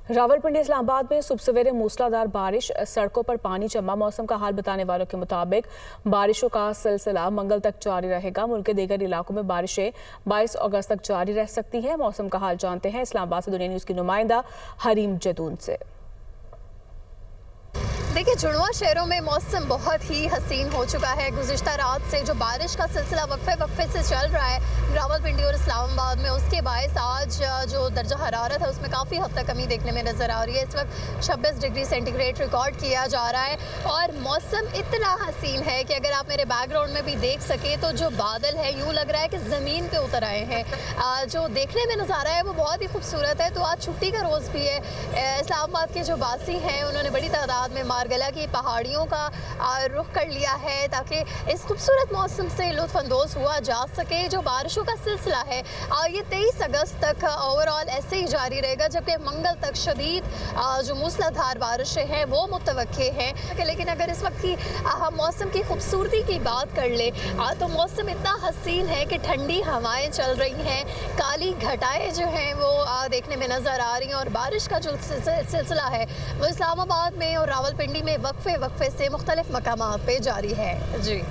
रावलपिंडी इस्लामाबाद में सुबह सवेरे मूसलाधार बारिश, सड़कों पर पानी जमा। मौसम का हाल बताने वालों के मुताबिक बारिशों का सिलसिला मंगल तक जारी रहेगा। मुल्क के दीगर इलाकों में बारिशें 22 अगस्त तक जारी रह सकती हैं। मौसम का हाल जानते हैं इस्लामाबाद से दुनिया न्यूज़ की नुमाइंदा हरीम जदून से। देखिए, जुड़वा शहरों में मौसम बहुत ही हसीन हो चुका है। गुज़िश्ता रात से जो बारिश का सिलसिला वक्फे से चल रहा है रावलपिंडी और इस्लामाबाद में, उसके बायस आज जो दर्जा हरारत है उसमें काफ़ी हद तक कमी देखने में नज़र आ रही है। इस वक्त 26 डिग्री सेंटीग्रेड रिकॉर्ड किया जा रहा है और मौसम इतना हसीन है कि अगर आप मेरे बैकग्राउंड में भी देख सकें तो जो बादल है यूँ लग रहा है कि ज़मीन पर उतर आए हैं। जो देखने में नज़ारा है वो बहुत ही खूबसूरत है। तो आज छुट्टी का रोज़ भी है। इस्लामाबाद के जो बासी हैं उन्होंने बड़ी तादाद में मारगला की पहाड़ियों का रुख कर लिया है ताकि इस खूबसूरत मौसम से लुत्फ़अंदोज़ हुआ जा सके। जो बारिशों का सिलसिला है ये 23 अगस्त तक ओवरऑल ऐसे ही जारी रहेगा, जबकि मंगल तक शदीद जो मूसलाधार बारिशें हैं वो मुतवक्के हैं। लेकिन अगर इस वक्त की हम मौसम की खूबसूरती की बात कर ले तो मौसम इतना हसीन है कि ठंडी हवाएं चल रही हैं, काली घटाएं जो हैं वो देखने में नज़र आ रही हैं और बारिश का जो सिलसिला है वो इस्लामाबाद में और रावलपिंडी में वक्फे से मुख्तलिफ मकामात पे जारी है। जी।